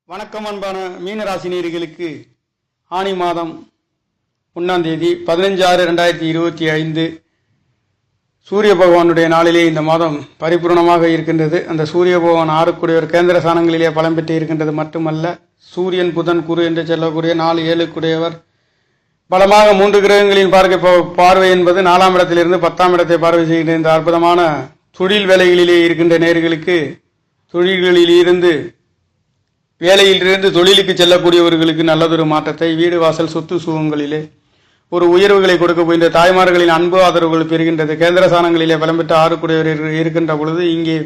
வணக்கம் அன்பான மீனராசினியர்களுக்கு ஆனி மாதம் 1ஆம் தேதி 15/6/2025 சூரிய பகவானுடைய நாளிலே இந்த மாதம் பரிபூர்ணமாக இருக்கின்றது. அந்த சூரிய பகவான் 6 கேந்திர சாணங்களிலே பலம் பெற்று இருக்கின்றது மட்டுமல்ல, சூரியன் புதன் குரு என்று சொல்லக்கூடிய 4 7 பலமாக 3 கிரகங்களின் பார்வை என்பது 4ஆம் இடத்திலிருந்து 10ஆம் இடத்தை பார்வை செய்கின்ற இந்த அற்புதமான தொழில் வேலைகளிலே இருக்கின்ற நேயர்களுக்கு தொழில்களிலிருந்து வேலையிலிருந்து தொழிலுக்கு செல்லக்கூடியவர்களுக்கு நல்லதொரு மாற்றத்தை, வீடு வாசல் சொத்து சுகங்களிலே ஒரு உயர்வுகளை கொடுக்க போகின்ற தாய்மார்களின் அன்பு ஆதரவுகள் பெறுகின்றது. கேந்திர சாணங்களிலே பலம் பெற்ற 6 இருக்கின்ற பொழுது இங்கே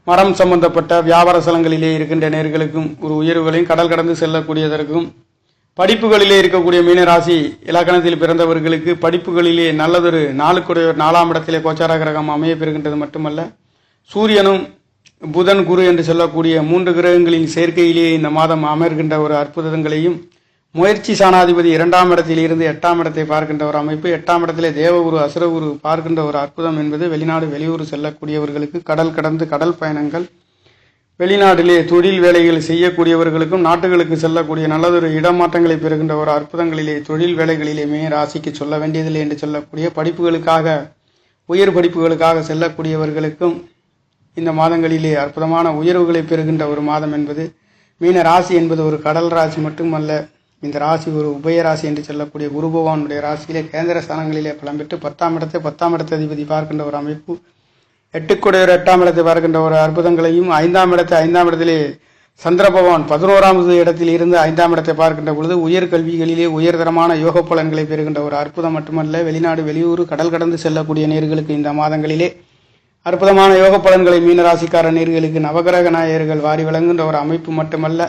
மரம் சம்பந்தப்பட்ட வியாபார ஸ்தலங்களிலே இருக்கின்ற நேர்களுக்கும் ஒரு உயர்வுகளையும், கடல் கடந்து செல்லக்கூடியதற்கும், படிப்புகளிலே இருக்கக்கூடிய மீனராசி இலக்கணத்தில் பிறந்தவர்களுக்கு படிப்புகளிலே நல்லதொரு 4ஆம் இடத்திலே கோச்சார கிரகம் அமைய பெறுகின்றது மட்டுமல்ல, சூரியனும் புதன் குரு என்று சொல்லக்கூடிய 3 கிரகங்களின் சேர்க்கையிலேயே இந்த மாதம் அமர்கின்ற ஒரு அற்புதங்களையும், முயற்சி சாணாதிபதி 2ஆம் இடத்தில் இருந்து 8ஆம் இடத்தை பார்க்கின்ற ஒரு அமைப்பு, 8ஆம் இடத்திலே தேவகுரு அசுரகுரு பார்க்கின்ற ஒரு அற்புதம் என்பது வெளிநாடு வெளியூர் செல்லக்கூடியவர்களுக்கு, கடல் கடந்து கடல் பயணங்கள், வெளிநாட்டிலே தொழில் வேலைகள் செய்யக்கூடியவர்களுக்கும், நாட்டுகளுக்கு செல்லக்கூடிய நல்லதொரு இடமாற்றங்களை பெறுகின்ற ஒரு அற்புதங்களிலே, தொழில் வேலைகளிலே ராசிக்கு சொல்ல வேண்டியதில்லை என்று சொல்லக்கூடிய படிப்புகளுக்காக, உயர் படிப்புகளுக்காக செல்லக்கூடியவர்களுக்கும் இந்த மாதங்களிலே அற்புதமான உயர்வுகளை பெறுகின்ற ஒரு மாதம் என்பது மீன ராசி என்பது ஒரு கடல் ராசி மட்டுமல்ல. இந்த ராசி ஒரு உபயராசி என்று சொல்லக்கூடிய குரு பகவானுடைய ராசியிலே கேந்திர ஸ்தானங்களிலே பலம் பெற்று 10ஆம் இடத்தை அதிபதி பார்க்கின்ற ஒரு அமைப்பு, 8ஆம் இடத்தை பார்க்கின்ற ஒரு அற்புதங்களையும், 5ஆம் இடத்திலே சந்திர பகவான் 11ஆவது இடத்தில் இருந்து 5ஆம் இடத்தை பார்க்கின்ற பொழுது உயர்கல்விகளிலே உயர்தரமான யோக பலன்களை பெறுகின்ற ஒரு அற்புதம் மட்டுமல்ல, வெளிநாடு வெளியூர் கடல் கடந்து செல்லக்கூடிய நேர்களுக்கு இந்த மாதங்களிலே அற்புதமான யோக பலன்களை மீனராசிக்கார நேர்களுக்கு நவகிரக நாயகர்கள் வாரி வழங்குகின்ற ஒரு அமைப்பு மட்டுமல்ல,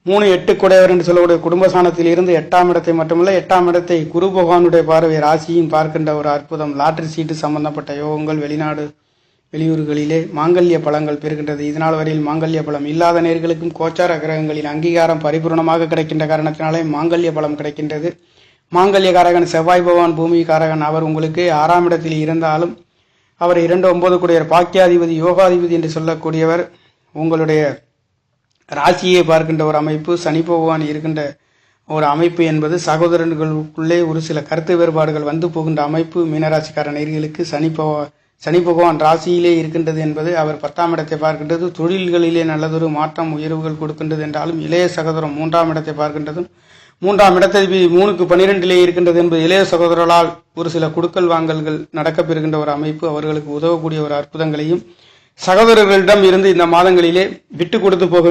3 8 என்று சொல்லக்கூடிய குடும்பஸ்தானத்தில் இருந்து 8ஆம் இடத்தை மட்டுமல்ல, 8ஆம் இடத்தை குரு பகவானுடைய பார்வை ராசியும் பார்க்கின்ற ஒரு அற்புதம், லாட்டரி சீட்டு சம்பந்தப்பட்ட யோகங்கள், வெளிநாடு வெளியூர்களிலே மாங்கல்ய பலங்கள் பெறுகின்றது. இதனால் வரையில் மாங்கல்ய பலம் இல்லாத நேர்களுக்கும் கோச்சார கிரகங்களின் அங்கீகாரம் பரிபூர்ணமாக கிடைக்கின்ற காரணத்தினாலே மாங்கல்ய பலம் கிடைக்கின்றது. மாங்கல்ய காரகன் செவ்வாய் பகவான் பூமி காரகன், அவர் உங்களுக்கு 6ஆம் இடத்தில் இருந்தாலும் அவர் 2 9 பாக்கியாதிபதி யோகாதிபதி என்று சொல்லக்கூடியவர். உங்களுடைய ராசியை பார்க்கின்ற ஒரு அமைப்பு, சனி பகவான் இருக்கின்ற ஒரு அமைப்பு என்பது சகோதரர்களுக்குள்ளே ஒரு சில கருத்து வேறுபாடுகள் வந்து போகின்ற அமைப்பு. மீனராசிக்கார நேயர்களுக்கு சனி பகவான் ராசியிலே இருக்கின்றது என்பது அவர் 10ஆம் இடத்தை பார்க்கின்றது. தொழில்களிலே நல்லதொரு மாற்றம் உயர்வுகள் கொடுக்கின்றது என்றாலும், இளைய சகோதரம் 3ஆம் இடத்தை பார்க்கின்றதும், 3ஆம் இடத்தை 3க்கு 12 இருக்கின்றது என்பது இளைய சகோதரர்களால் ஒரு சில குடுக்கல் வாங்கல்கள் நடக்கப்பெறுகின்ற ஒரு அமைப்பு, அவர்களுக்கு உதவக்கூடிய ஒரு அற்புதங்களையும், சகோதரர்களிடம் இருந்து இந்த மாதங்களிலே விட்டு கொடுத்து போக